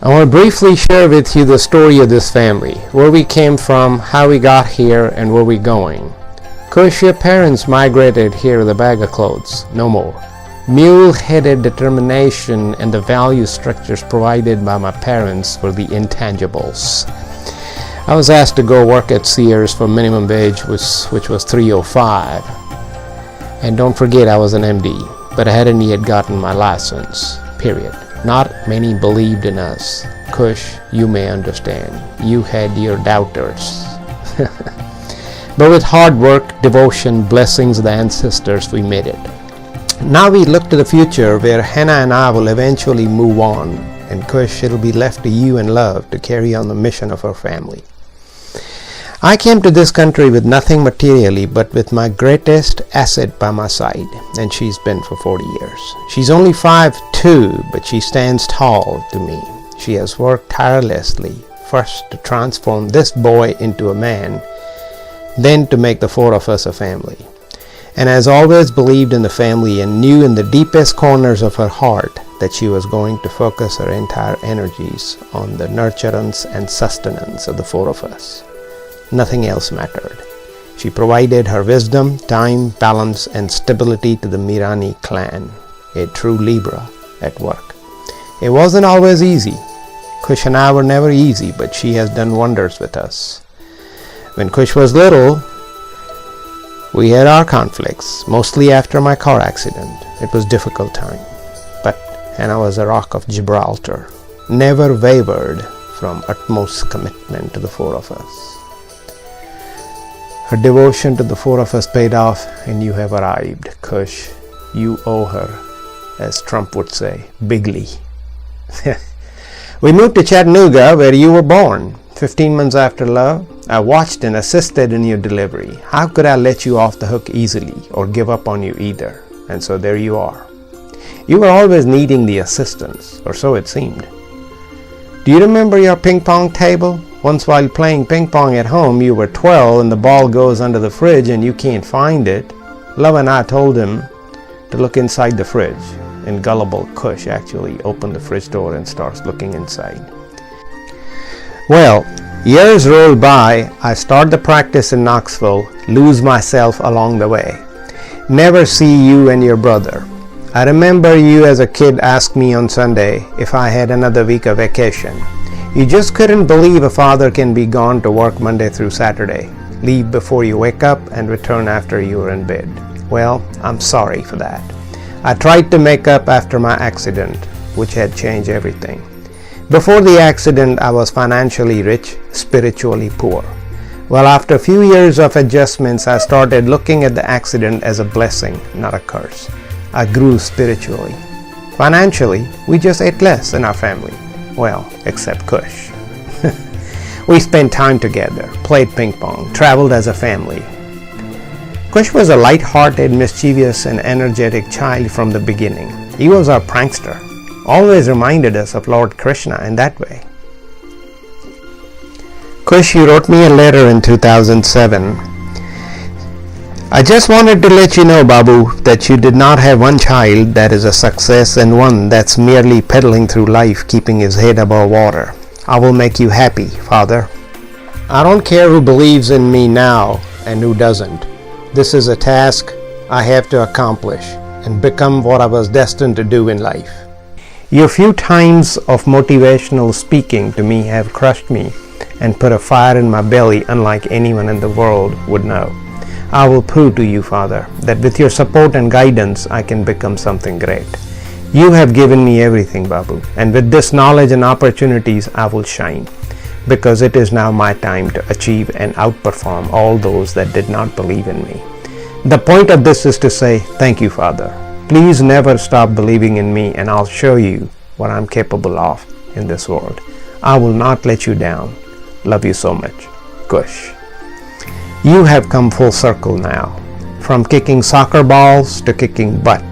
I want to briefly share with you the story of this family, where we came from, how we got here, and where we're going. Kush, your parents migrated here with a bag of clothes, no more. Mule-headed determination and the value structures provided by my parents were the intangibles. I was asked to go work at Sears for minimum wage, which was $3.05. And don't forget, I was an MD, but I hadn't yet gotten my license, period. Not many believed in us. Kush, you may understand. You had your doubters. But with hard work, devotion, blessings of the ancestors, we made it. Now we look to the future where Hannah and I will eventually move on. And Kush, it'll be left to you and love to carry on the mission of our family. I came to this country with nothing materially, but with my greatest asset by my side, and she's been for 40 years. She's only 5'2", but she stands tall to me. She has worked tirelessly, first to transform this boy into a man, then to make the four of us a family. And has always believed in the family and knew in the deepest corners of her heart that she was going to focus her entire energies on the nurturance and sustenance of the four of us. Nothing else mattered. She provided her wisdom, time, balance, and stability to the Mirani clan, a true Libra at work. It wasn't always easy. Kush and I were never easy, but she has done wonders with us. When Kush was little, we had our conflicts, mostly after my car accident. It was a difficult time, but Hannah was a rock of Gibraltar, never wavered from utmost commitment to the four of us. Her devotion to the four of us paid off, and you have arrived, Kush. You owe her, as Trump would say, bigly. We moved to Chattanooga, where you were born. 15 months after love, I watched and assisted in your delivery. How could I let you off the hook easily or give up on you either? And so there you are. You were always needing the assistance, or so it seemed. Do you remember your ping pong table? Once while playing ping pong at home, you were 12 and the ball goes under the fridge and you can't find it. Love and I told him to look inside the fridge, and gullible Kush actually opened the fridge door and starts looking inside. Well, years roll by. I start the practice in Knoxville, lose myself along the way. Never see you and your brother. I remember you as a kid asked me on Sunday if I had another week of vacation. You just couldn't believe a father can be gone to work Monday through Saturday, leave before you wake up and return after you are in bed. Well, I'm sorry for that. I tried to make up after my accident, which had changed everything. Before the accident, I was financially rich, spiritually poor. Well, after a few years of adjustments, I started looking at the accident as a blessing, not a curse. I grew spiritually. Financially, we just ate less in our family. Well, except Kush. We spent time together, played ping pong, traveled as a family. Kush was a light-hearted, mischievous, and energetic child from the beginning. He was our prankster, always reminded us of Lord Krishna in that way. Kush, you wrote me a letter in 2007. I just wanted to let you know, Babu, that you did not have one child that is a success and one that's merely pedaling through life, keeping his head above water. I will make you happy, Father. I don't care who believes in me now and who doesn't. This is a task I have to accomplish and become what I was destined to do in life. Your few times of motivational speaking to me have crushed me and put a fire in my belly unlike anyone in the world would know. I will prove to you, Father, that with your support and guidance, I can become something great. You have given me everything, Babu, and with this knowledge and opportunities, I will shine, because it is now my time to achieve and outperform all those that did not believe in me. The point of this is to say, thank you, Father. Please never stop believing in me, and I'll show you what I'm capable of in this world. I will not let you down. Love you so much. Kush. You have come full circle now, from kicking soccer balls to kicking butt.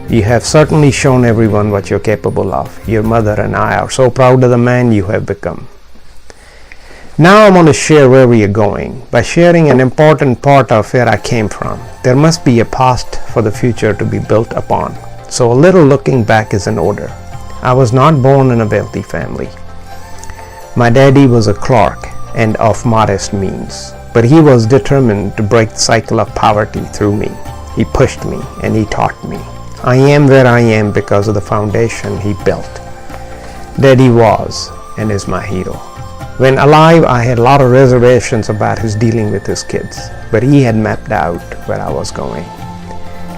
You have certainly shown everyone what you're capable of. Your mother and I are so proud of the man you have become. Now I want to share where we are going. By sharing an important part of where I came from, there must be a past for the future to be built upon. So a little looking back is in order. I was not born in a wealthy family. My daddy was a clerk and of modest means, but he was determined to break the cycle of poverty through me. He pushed me and he taught me. I am where I am because of the foundation he built. Daddy was and is my hero. When alive, I had a lot of reservations about his dealing with his kids, but he had mapped out where I was going.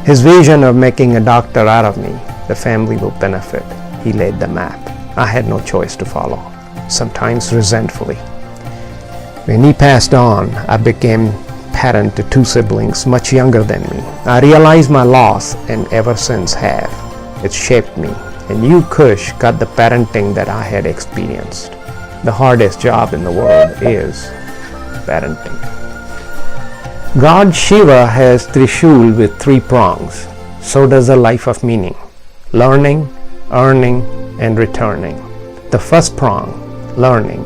His vision of making a doctor out of me, the family will benefit. He laid the map. I had no choice to follow, sometimes resentfully. When he passed on, I became parent to two siblings much younger than me. I realized my loss and ever since have. It shaped me, and you, Kush, got the parenting that I had experienced. The hardest job in the world is parenting. God Shiva has Trishul with 3 prongs. So does a life of meaning: learning, earning, and returning. The first prong, learning.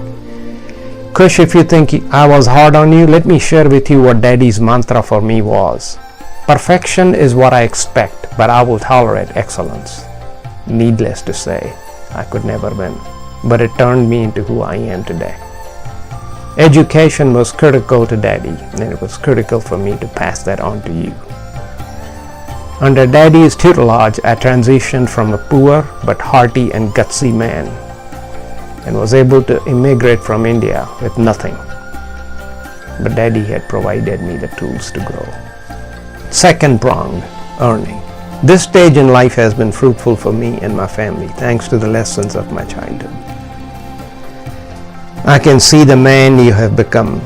Kush, if you think I was hard on you, let me share with you what Daddy's mantra for me was. Perfection is what I expect, but I will tolerate excellence. Needless to say, I could never win, but it turned me into who I am today. Education was critical to Daddy, and it was critical for me to pass that on to you. Under Daddy's tutelage, I transitioned from a poor but hearty and gutsy man, and was able to immigrate from India with nothing. But Daddy had provided me the tools to grow. Second prong, earning. This stage in life has been fruitful for me and my family, thanks to the lessons of my childhood. I can see the man you have become,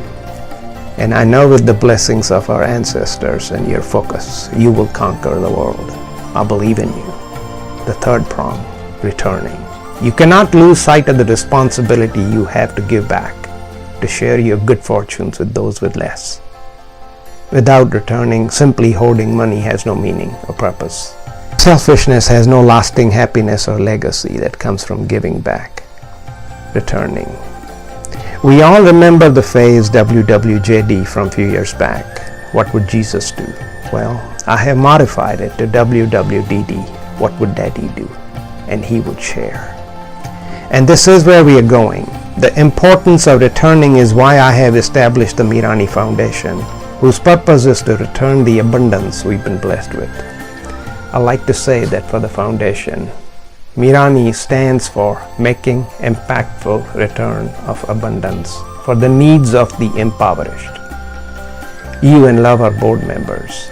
and I know with the blessings of our ancestors and your focus, you will conquer the world. I believe in you. The third prong, returning. You cannot lose sight of the responsibility you have to give back, to share your good fortunes with those with less. Without returning, simply hoarding money has no meaning or purpose. Selfishness has no lasting happiness or legacy that comes from giving back. Returning. We all remember the phrase WWJD from a few years back. What would Jesus do? Well, I have modified it to WWDD. What would Daddy do? And he would share. And this is where we are going. The importance of returning is why I have established the Mirani Foundation, whose purpose is to return the abundance we've been blessed with. I like to say that for the foundation, Mirani stands for making impactful return of abundance for the needs of the impoverished. You and love are board members.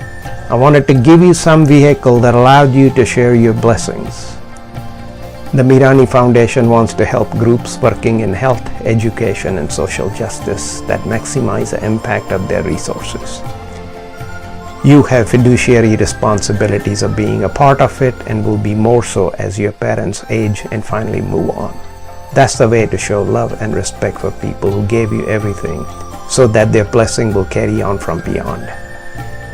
I wanted to give you some vehicle that allowed you to share your blessings. The Mirani Foundation wants to help groups working in health, education, and social justice that maximize the impact of their resources. You have fiduciary responsibilities of being a part of it and will be more so as your parents age and finally move on. That's the way to show love and respect for people who gave you everything so that their blessing will carry on from beyond.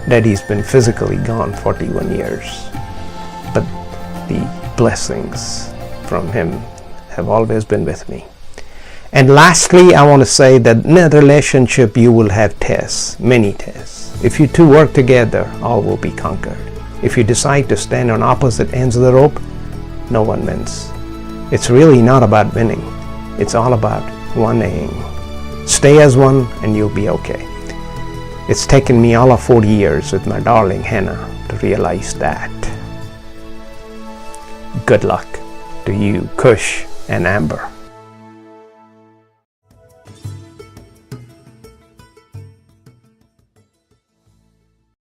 Daddy's been physically gone 41 years, but the blessings from him have always been with me. And lastly, I want to say that in a relationship you will have tests, many tests. If you two work together, all will be conquered. If you decide to stand on opposite ends of the rope, no one wins. It's really not about winning. It's all about one aim. Stay as one and you'll be okay. It's taken me all of 40 years with my darling Hannah to realize that. Good luck to you, Kush and Amber.